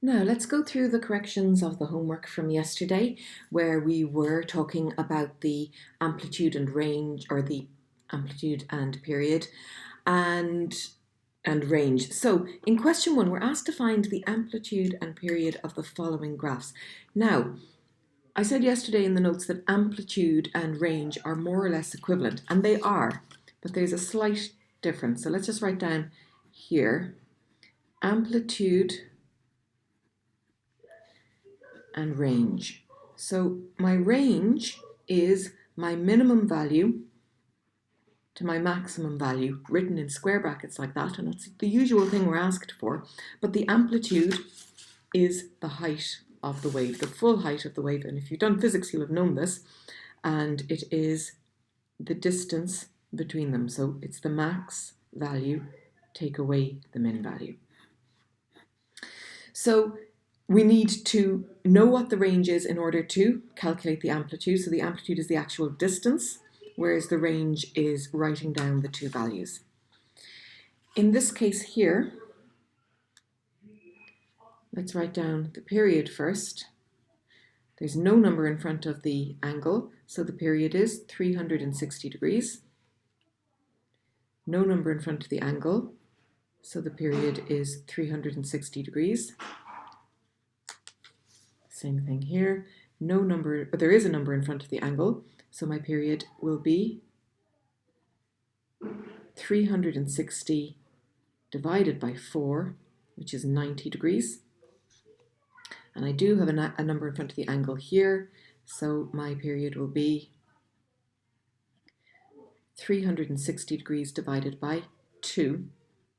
Now let's go through the corrections of the homework from yesterday, where we were talking about the amplitude and range, or the amplitude and period, and range. So in question 1, we're asked to find the amplitude and period of the following graphs. Now, I said yesterday in the notes that amplitude and range are more or less equivalent, and they are, but there's a slight difference. So let's just write down here, amplitude and range. So my range is my minimum value to my maximum value, written in square brackets like that, and that's the usual thing we're asked for. But the amplitude is the height of the wave, the full height of the wave. And if you've done physics, you'll have known this. And it is the distance between them. So it's the max value take away the min value. So we need to know what the range is in order to calculate the amplitude. So the amplitude is the actual distance, whereas the range is writing down the two values. In this case here, let's write down the period first. There's no number in front of the angle, so the period is 360 degrees. No number in front of the angle, so the period is 360 degrees. Same thing here. No number, but there is a number in front of the angle, so my period will be 360 divided by 4, which is 90 degrees. And I do have a number in front of the angle here, so my period will be 360 degrees divided by 2,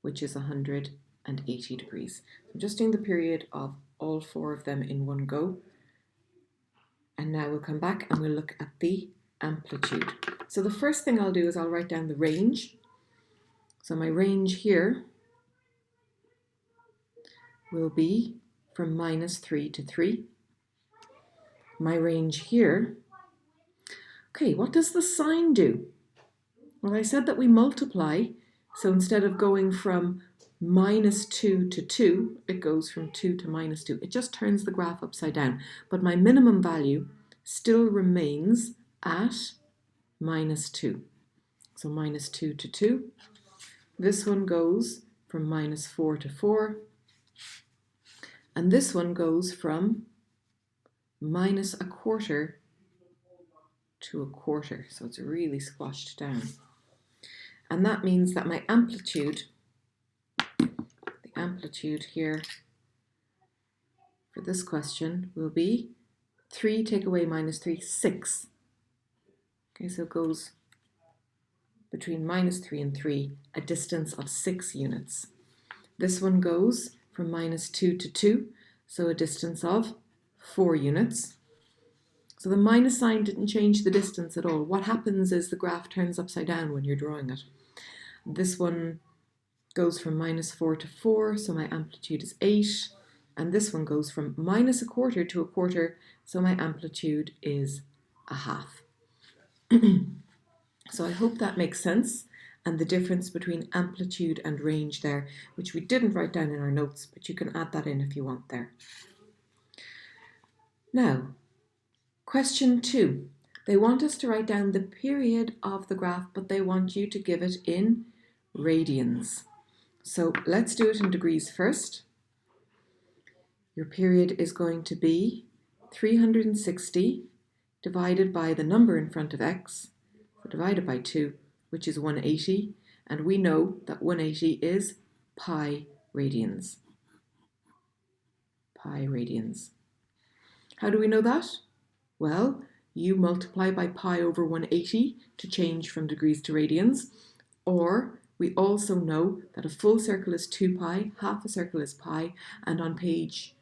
which is 180 degrees. I'm just doing the period of all 4 of them in one go. And now we'll come back and we'll look at the amplitude. So the first thing I'll do is I'll write down the range. So my range here will be from -3 to 3. My range here, okay, what does the sign do? Well, I said that we multiply, so instead of going from -2 to 2, it goes from 2 to -2. It just turns the graph upside down, but my minimum value still remains at -2. So -2 to 2. This one goes from -4 to 4. And this one goes from -1/4 to 1/4. So it's really squashed down. And that means that my amplitude, the amplitude here for this question will be 3 take away -3, 6. Okay, so it goes between -3 and 3, a distance of 6 units. This one goes from -2 to 2, so a distance of 4 units. So the minus sign didn't change the distance at all. What happens is the graph turns upside down when you're drawing it. This one goes from -4 to 4, so my amplitude is 8. And this one goes from -1/4 to 1/4, so my amplitude is 1/2. So I hope that makes sense, and the difference between amplitude and range there, which we didn't write down in our notes, but you can add that in if you want there. Now, question 2. They want us to write down the period of the graph, but they want you to give it in radians. So let's do it in degrees first. Your period is going to be 360 divided by the number in front of x, so divided by 2, which is 180, and we know that 180 is pi radians. Pi radians. How do we know that? Well, you multiply by pi over 180 to change from degrees to radians, or we also know that a full circle is 2 pi, half a circle is pi, and on page,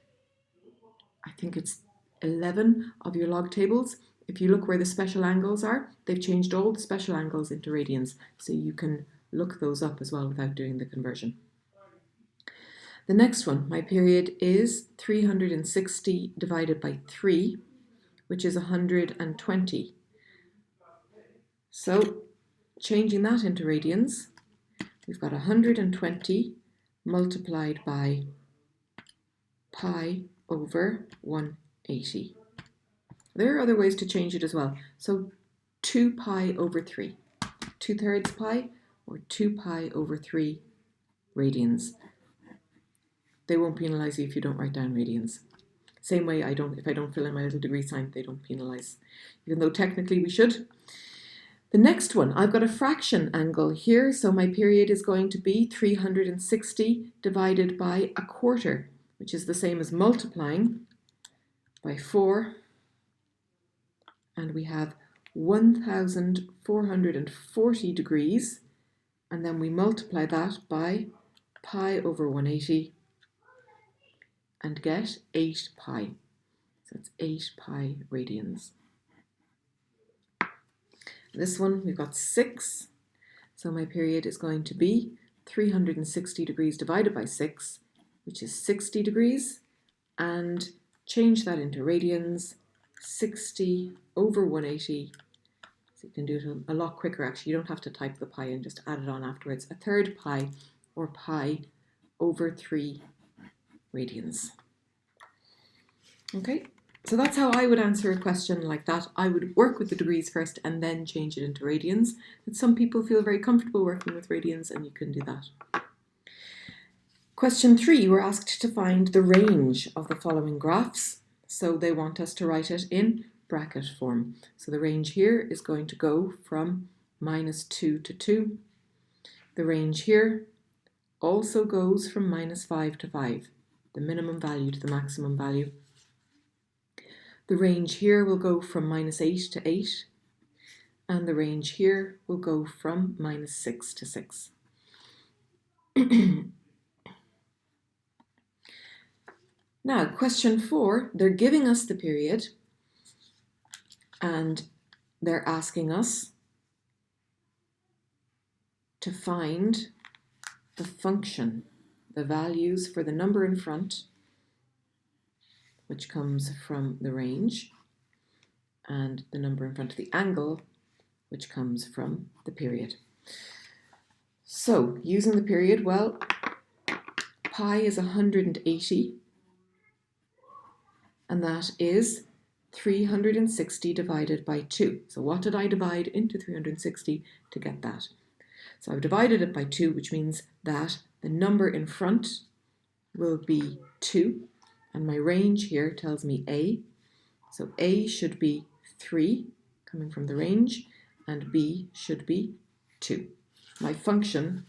I think it's 11 of your log tables, if you look where the special angles are, they've changed all the special angles into radians, so you can look those up as well without doing the conversion. The next one, my period is 360 divided by 3, which is 120. So changing that into radians, we've got 120 multiplied by pi over 180. There are other ways to change it as well. So 2 pi over 3, 2/3 pi or 2 pi over 3 radians. They won't penalise you if you don't write down radians. Same way if I don't fill in my little degree sign, they don't penalise, even though technically we should. The next one, I've got a fraction angle here, so my period is going to be 360 divided by 1/4, which is the same as multiplying by 4, and we have 1440 degrees, and then we multiply that by pi over 180 and get 8 pi. So it's 8 pi radians. This one, we've got 6. So my period is going to be 360 degrees divided by 6, which is 60 degrees. And change that into radians, 60 over 180. So you can do it a lot quicker, actually. You don't have to type the pi in, just add it on afterwards. 1/3 pi, or pi over 3 radians. Okay. So that's how I would answer a question like that. I would work with the degrees first and then change it into radians. But some people feel very comfortable working with radians, and you can do that. Question 3, we're asked to find the range of the following graphs. So they want us to write it in bracket form. So the range here is going to go from -2 to 2. The range here also goes from -5 to 5, the minimum value to the maximum value. The range here will go from -8 to 8, and the range here will go from -6 to 6. Now, question 4, they're giving us the period, and they're asking us to find the function, the values for the number in front, which comes from the range, and the number in front of the angle, which comes from the period. So, using the period, well, pi is 180, and that is 360 divided by 2. So what did I divide into 360 to get that? So I've divided it by 2, which means that the number in front will be 2. And my range here tells me A. So A should be 3, coming from the range, and B should be 2. My function,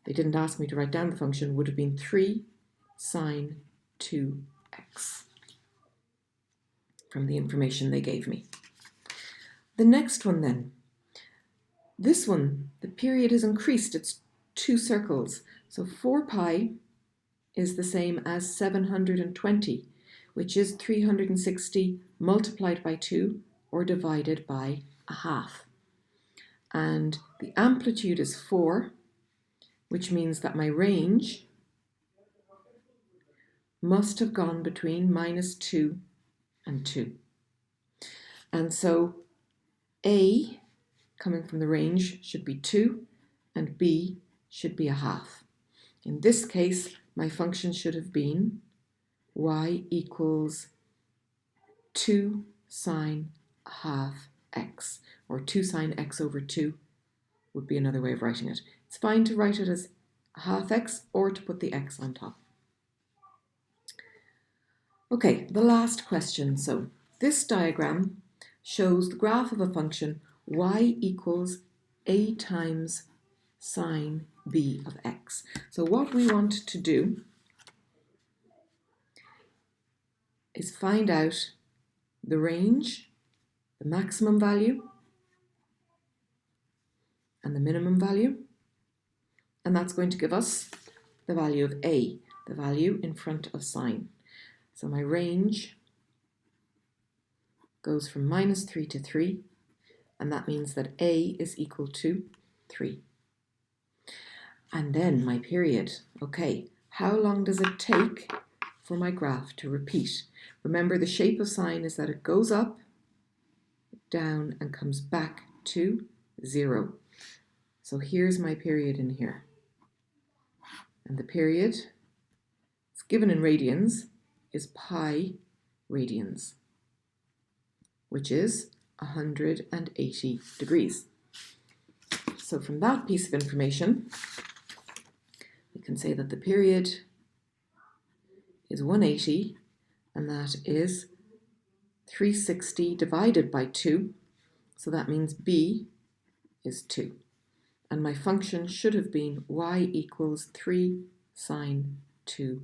they didn't ask me to write down the function, would have been 3 sine 2x from the information they gave me. The next one then. This one, the period has increased, it's 2 circles. So 4 pi is the same as 720, which is 360 multiplied by 2 or divided by 1/2. And the amplitude is 4, which means that my range must have gone between -2 and 2. And so A, coming from the range, should be 2, and B should be 1/2. In this case, my function should have been y equals 2 sine 1/2 x, or 2 sine x over 2 would be another way of writing it. It's fine to write it as 1/2 x or to put the x on top. Okay, the last question. So this diagram shows the graph of a function y equals a times sine b of x. So what we want to do is find out the range, the maximum value, and the minimum value. And that's going to give us the value of a, the value in front of sine. So my range goes from -3 to 3, and that means that a is equal to 3. And then my period. Okay, how long does it take for my graph to repeat? Remember, the shape of sine is that it goes up, down, and comes back to 0. So here's my period in here. And the period is given in radians, is pi radians, which is 180 degrees. So from that piece of information, we can say that the period is 180, and that is 360 divided by 2, so that means b is 2. And my function should have been y equals 3 sine 2x.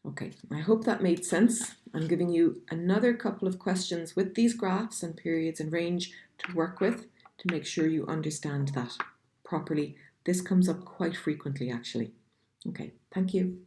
Okay, I hope that made sense. I'm giving you another couple of questions with these graphs and periods and range to work with to make sure you understand that properly. This comes up quite frequently, actually. Okay, thank you.